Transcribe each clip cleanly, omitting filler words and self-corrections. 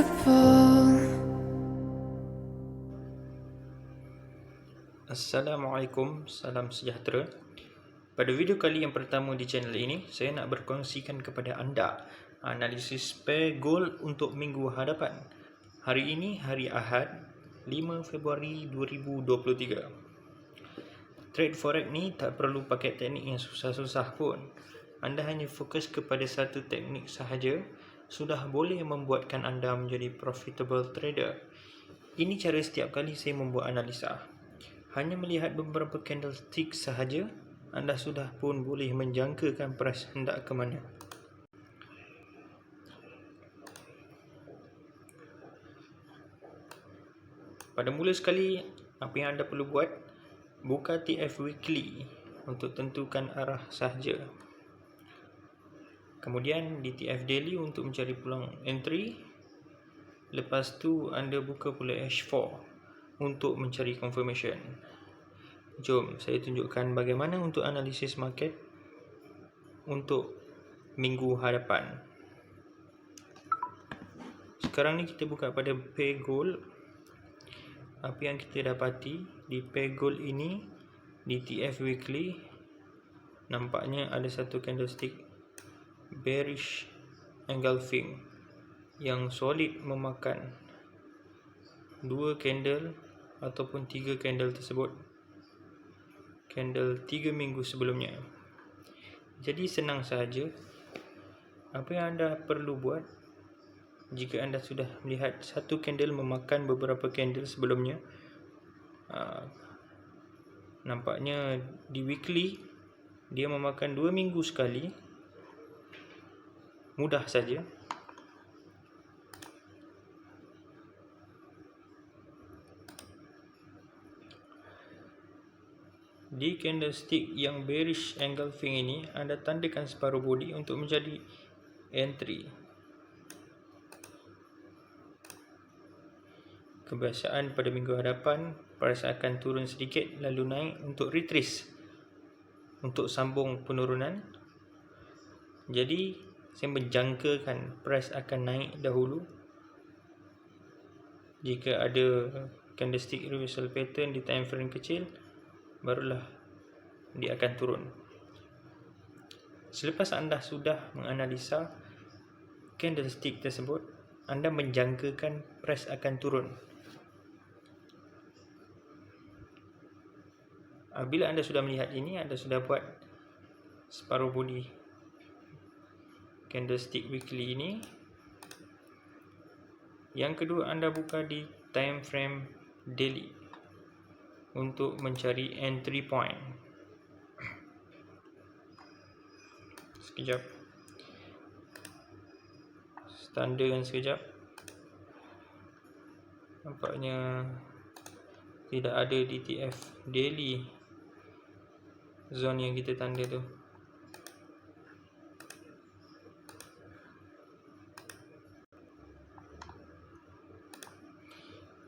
invisible. Assalamualaikum, salam sejahtera. Pada video kali yang pertama di channel ini, saya nak berkongsikan kepada anda analisis pair gold untuk minggu hadapan. Hari ini hari Ahad, 5 Februari 2023. Trade forex ni tak perlu pakai teknik yang susah-susah pun. Anda hanya fokus kepada satu teknik sahaja, sudah boleh membuatkan anda menjadi profitable trader. Ini cara setiap kali saya membuat analisa. Hanya melihat beberapa candlestick sahaja, anda sudah pun boleh menjangkakan price hendak ke mana. Pada mula sekali, apa yang anda perlu buat, buka TF Weekly untuk tentukan arah sahaja. Kemudian di TF Daily untuk mencari peluang entry. Lepas tu anda buka pula H4 untuk mencari confirmation. Jom saya tunjukkan bagaimana untuk analisis market untuk minggu hadapan. Sekarang ni kita buka pada pair gold. Apa yang kita dapati di pair gold ini, di TF Weekly, nampaknya ada satu candlestick bearish engulfing yang solid memakan 2 candle ataupun 3 candle tersebut, candle 3 minggu sebelumnya. Jadi senang sahaja. Apa yang anda perlu buat, jika anda sudah melihat satu candle memakan beberapa candle sebelumnya, nampaknya di weekly dia memakan 2 minggu sekali, mudah saja. Di candlestick yang bearish engulfing ini, anda tandakan separuh body untuk menjadi entry. Kebiasaan pada minggu hadapan, price akan turun sedikit lalu naik untuk retrace, untuk sambung penurunan. Jadi saya menjangkakan price akan naik dahulu. Jika ada candlestick reversal pattern di time frame kecil, barulah dia akan turun. Selepas anda sudah menganalisa candlestick tersebut, anda menjangkakan price akan turun. Bila anda sudah melihat ini, anda sudah buat separuh body candlestick weekly ini. Yang kedua, anda buka di time frame daily untuk mencari entry point. Sekejap, tandakan sekejap. Nampaknya tidak ada di TF daily zone yang kita tanda tu.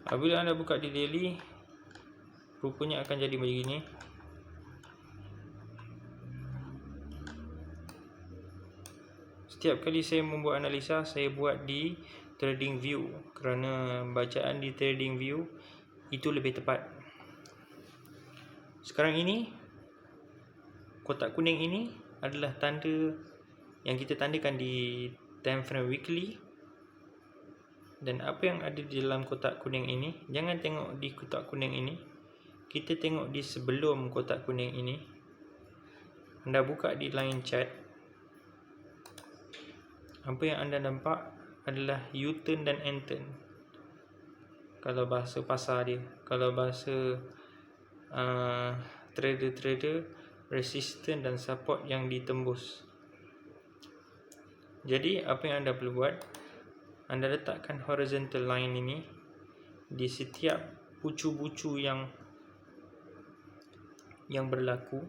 Apabila anda buka di daily, rupanya akan jadi begini. Setiap kali saya membuat analisa, saya buat di trading view, kerana bacaan di trading view itu lebih tepat. Sekarang ini, kotak kuning ini adalah tanda yang kita tandakan di time frame weekly. Dan apa yang ada di dalam kotak kuning ini, jangan tengok di kotak kuning ini, kita tengok di sebelum kotak kuning ini. Anda buka di line chart, apa yang anda nampak adalah U-turn dan N-turn. Kalau bahasa pasar dia, kalau bahasa trader-trader, resistance dan support yang ditembus. Jadi apa yang anda perlu buat, anda letakkan horizontal line ini di setiap bucu-bucu yang berlaku.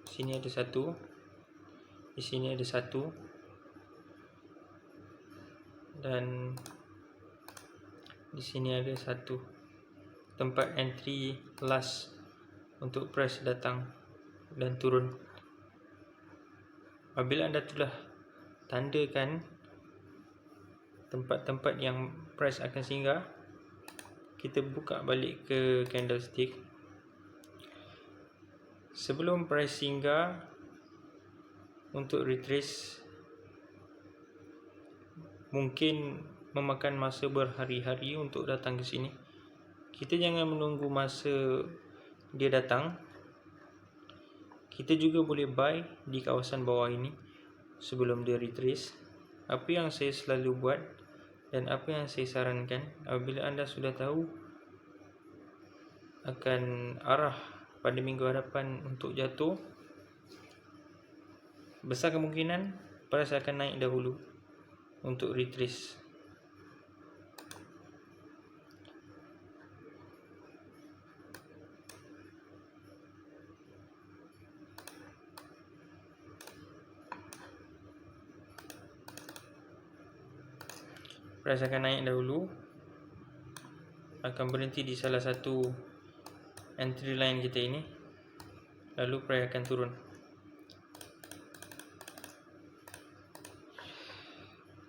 Sini ada satu, di sini ada satu, dan di sini ada satu. Tempat entry last untuk price datang dan turun. Apabila anda telah tandakan tempat-tempat yang price akan singgah, kita buka balik ke candlestick. Sebelum price singgah untuk retrace, mungkin memakan masa berhari-hari untuk datang ke sini. Kita jangan menunggu masa dia datang. Kita juga boleh buy di kawasan bawah ini sebelum dia retrace. Apa yang saya selalu buat dan apa yang saya sarankan, apabila anda sudah tahu akan arah pada minggu hadapan untuk jatuh, besar kemungkinan price akan naik dahulu untuk retrace. Price akan naik dahulu, akan berhenti di salah satu entry line kita ini, lalu price akan turun.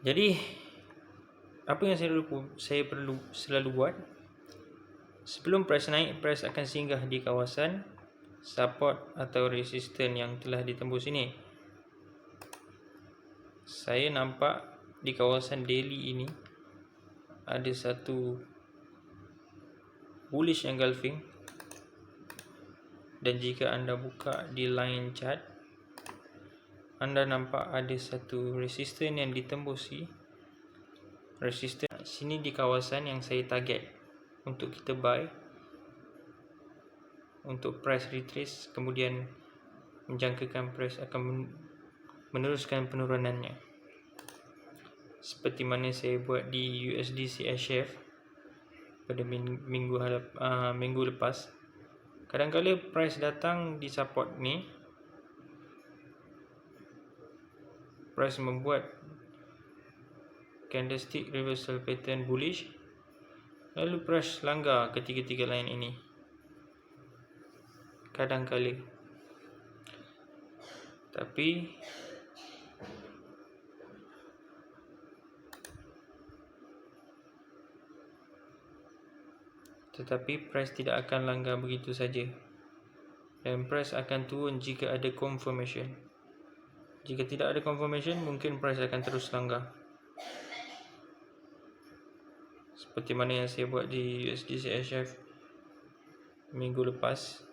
Jadi apa yang saya perlu selalu buat, sebelum price naik, price akan singgah di kawasan support atau resistance yang telah ditembus ini. Saya nampak di kawasan daily ini ada satu bullish engulfing, dan jika anda buka di line chart, anda nampak ada satu resistance yang ditembusi. Resistance sini di kawasan yang saya target untuk kita buy, untuk price retrace, kemudian menjangkakan price akan meneruskan penurunannya, seperti mana saya buat di USD CHF pada minggu lepas. Kadang-kadang price datang di support ni, price membuat candlestick reversal pattern bullish, lalu price langgar ketiga-tiga line ini. Kadang-kadang, tetapi price tidak akan langgar begitu saja, dan price akan turun jika ada confirmation. Jika tidak ada confirmation, mungkin price akan terus langgar, seperti mana yang saya buat di USD CHF minggu lepas.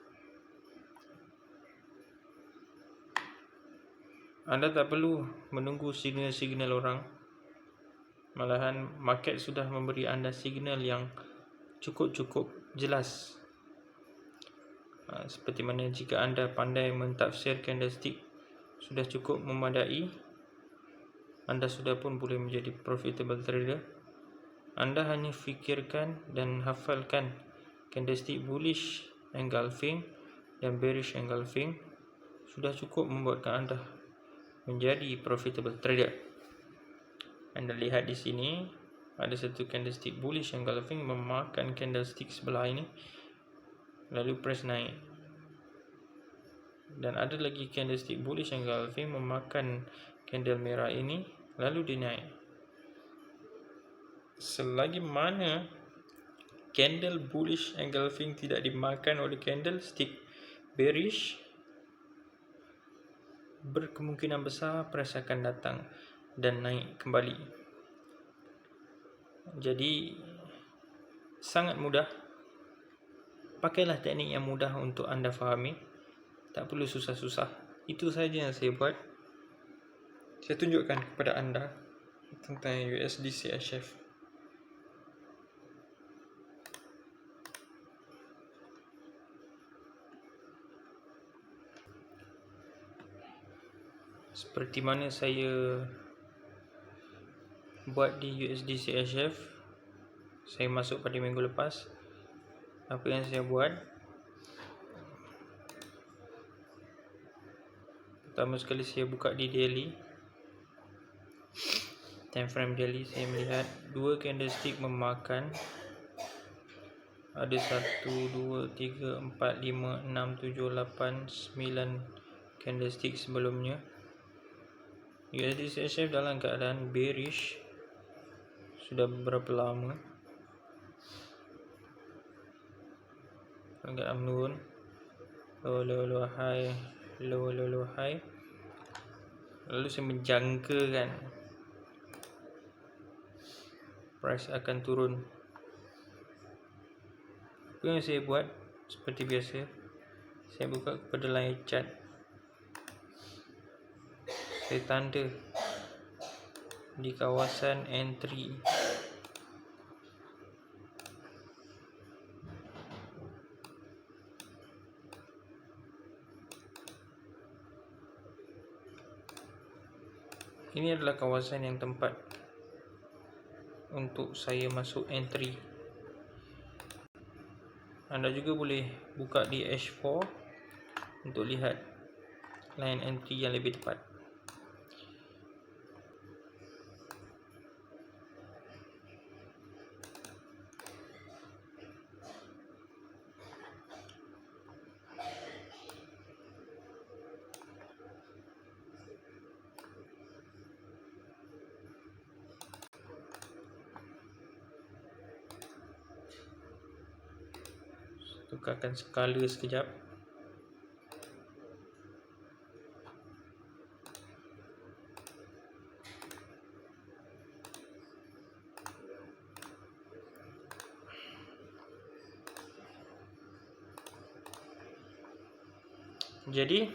Anda tak perlu menunggu signal-signal orang, malahan market sudah memberi anda signal yang cukup jelas. Seperti mana jika anda pandai mentafsir candlestick, sudah cukup memadai, anda sudah pun boleh menjadi profitable trader. Anda hanya fikirkan dan hafalkan candlestick bullish engulfing dan bearish engulfing, sudah cukup membuatkan anda menjadi profitable trader. Anda lihat di sini ada satu candlestick bullish engulfing memakan candlestick sebelah ini, lalu price naik, dan ada lagi candlestick bullish engulfing memakan candle merah ini, lalu dia naik. Selagi mana candle bullish engulfing tidak dimakan oleh candlestick bearish, berkemungkinan besar price akan datang dan naik kembali. Jadi sangat mudah. Pakailah teknik yang mudah untuk anda fahami, tak perlu susah-susah. Itu saja yang saya buat. Saya tunjukkan kepada anda tentang USD CHF. Seperti mana saya buat di USD CHF, saya masuk pada minggu lepas. Apa yang saya buat, pertama sekali saya buka di daily, time frame daily. Saya melihat dua candlestick memakan, ada 1, 2, 3, 4, 5, 6, 7, 8, 9 candlestick sebelumnya. USD CHF dalam keadaan bearish sudah beberapa lama, agak menurun, low high, low high. Lalu saya menjangkakan price akan turun. Apa yang saya buat? Seperti biasa, saya buka kepada line chart, saya tanda di kawasan entry. Ini adalah kawasan yang tempat untuk saya masuk entry. Anda juga boleh buka di H4 untuk lihat line entry yang lebih tepat. Tukarkan skala sekejap. Jadi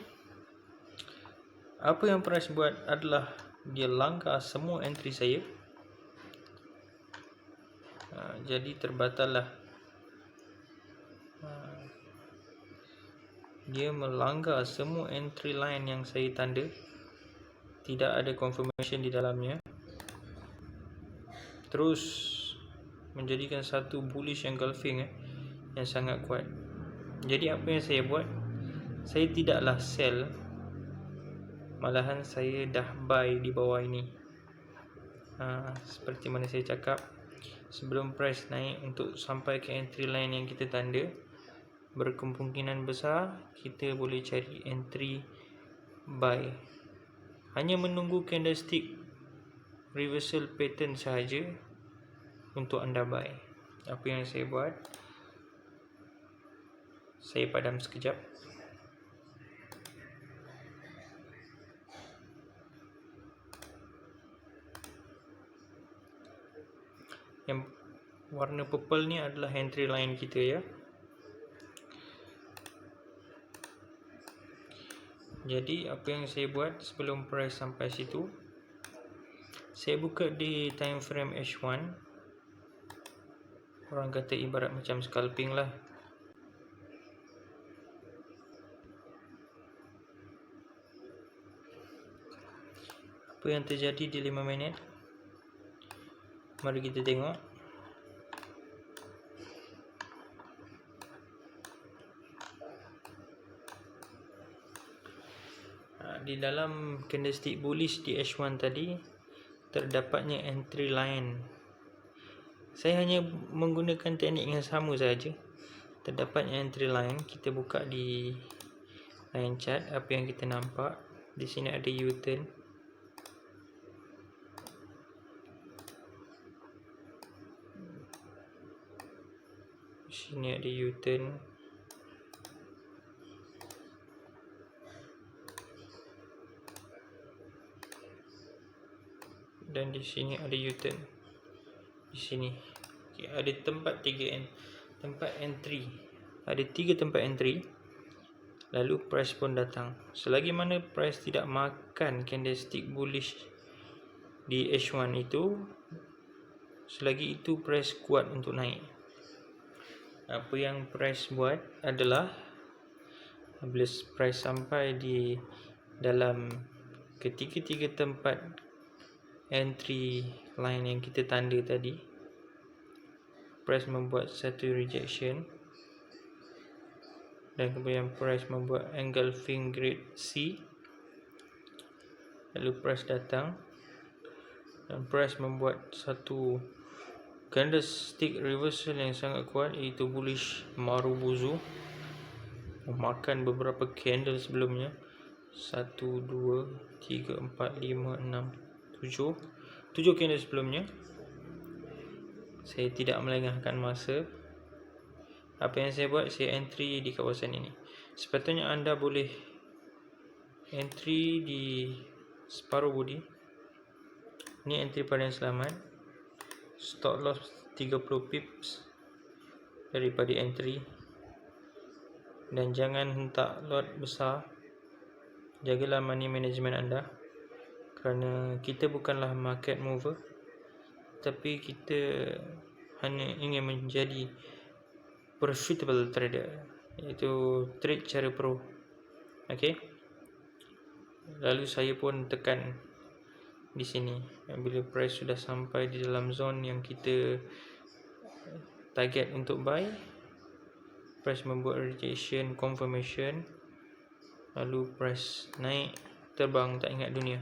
apa yang price buat adalah dia langgar semua entry saya. Jadi terbatallah. Dia melanggar semua entry line yang saya tanda. Tidak ada confirmation di dalamnya. Terus menjadikan satu bullish engulfing yang sangat kuat. Jadi apa yang saya buat? Saya tidaklah sell, malahan saya dah buy di bawah ini. Seperti mana saya cakap, sebelum price naik untuk sampai ke entry line yang kita tanda, berkemungkinan besar kita boleh cari entry buy. Hanya menunggu candlestick reversal pattern sahaja untuk anda buy. Apa yang saya buat? Saya padam sekejap. Yang warna purple ni adalah entry line kita ya. Jadi apa yang saya buat sebelum price sampai situ, saya buka di time frame H1. Orang kata ibarat macam scalping lah. Apa yang terjadi di 5 minit? Mari kita tengok. Di dalam candlestick bullish di H1 tadi terdapatnya entry line. Saya hanya menggunakan teknik yang sama saja. Terdapatnya entry line, kita buka di line chart. Apa yang kita nampak di sini ada U-turn. Di sini ada U-turn. Dan di sini ada U-turn. Di sini ada tempat tempat entry. Ada 3 tempat entry. Lalu price pun datang. Selagi mana price tidak makan candlestick bullish di H1 itu, selagi itu price kuat untuk naik. Apa yang price buat adalah bila price sampai di dalam ketiga-tiga tempat entry line yang kita tanda tadi, price membuat satu rejection, dan kemudian price membuat engulfing grade C. Lalu price datang dan price membuat satu candlestick reversal yang sangat kuat, iaitu bullish Marubozu, memakan beberapa candle sebelumnya. 1, 2, 3, 4, 5, 6, 7 7 candle sebelumnya. Saya tidak melengahkan masa. Apa yang saya buat, saya entry di kawasan ini. Sepatutnya anda boleh entry di separuh body. Ini entry pada yang selamat. Stop loss 30 pips daripada entry. Dan jangan hentak lot besar. Jagalah money management anda, kerana kita bukanlah market mover, tapi kita hanya ingin menjadi profitable trader, iaitu trade cara pro. Okey. Lalu saya pun tekan di sini bila price sudah sampai di dalam zone yang kita target untuk buy. Price membuat rejection confirmation, lalu price naik terbang tak ingat dunia.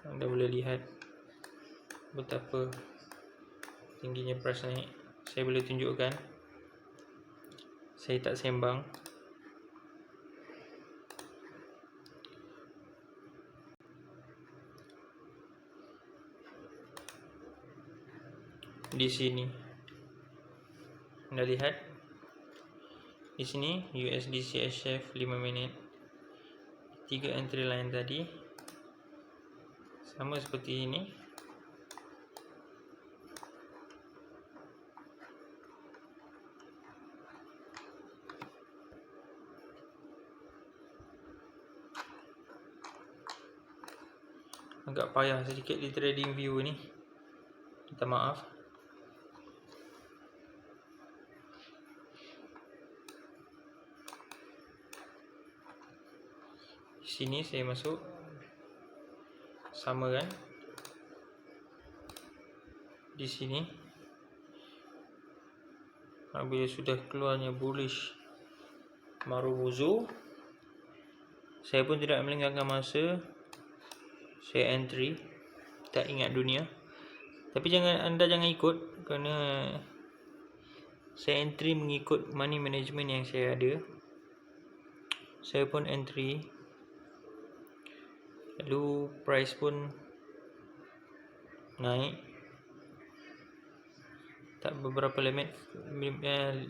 Anda boleh lihat betapa tingginya price naik. Saya boleh tunjukkan, saya tak sembang. Di sini anda lihat, di sini USD CHF 5 minit, 3 entry line tadi sama seperti ini. Agak payah sedikit di trading view ni, minta maaf. Di sini saya masuk, sama kan? Di sini bila sudah keluarnya bullish Marubozu, saya pun tidak melengahkan masa. Saya entry, tak ingat dunia. Tapi anda jangan ikut, kerana saya entry mengikut money management yang saya ada. Saya pun entry, lalu price pun naik. Tak beberapa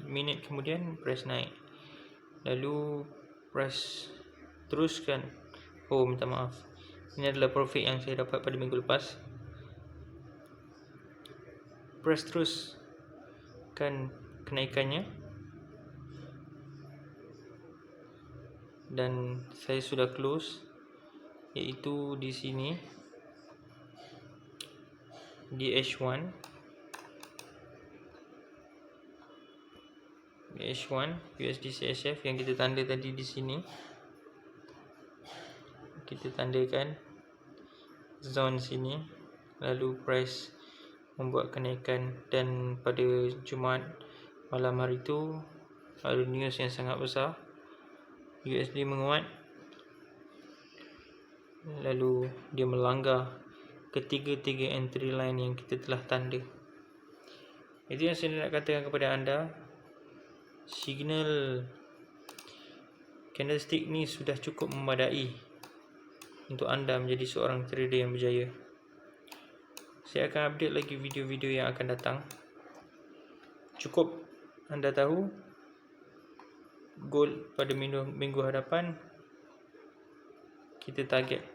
minit kemudian price naik. Lalu price teruskan. Oh, minta maaf. Ini adalah profit yang saya dapat pada minggu lepas. Price teruskan kenaikannya, dan saya sudah close, iaitu di sini di H1 USD CHF yang kita tanda tadi. Di sini kita tandakan zone sini, lalu price membuat kenaikan, dan pada Jumaat malam hari itu ada news yang sangat besar. USD menguat, lalu dia melanggar ketiga-tiga entry line yang kita telah tanda. Itu yang saya nak katakan kepada anda. Signal candlestick ni sudah cukup memadai untuk anda menjadi seorang trader yang berjaya. Saya akan update lagi video-video yang akan datang. Cukup anda tahu goal pada minggu hadapan kita target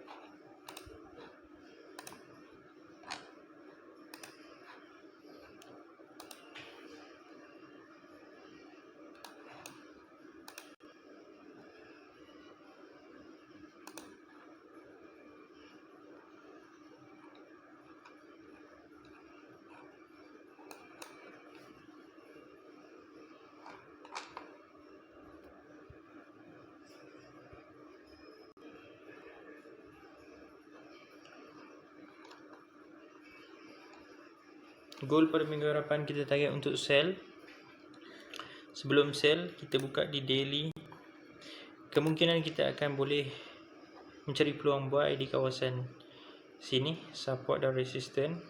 goal pada minggu hadapan. Kita target untuk sell. Sebelum sell, kita buka di daily. Kemungkinan kita akan boleh mencari peluang buy di kawasan sini, support dan resistance.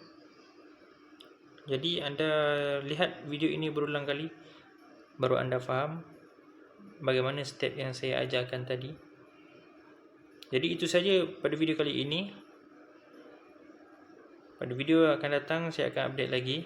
Jadi anda lihat video ini berulang kali, baru anda faham bagaimana step yang saya ajarkan tadi. Jadi itu saja pada video kali ini. Pada video akan datang saya akan update lagi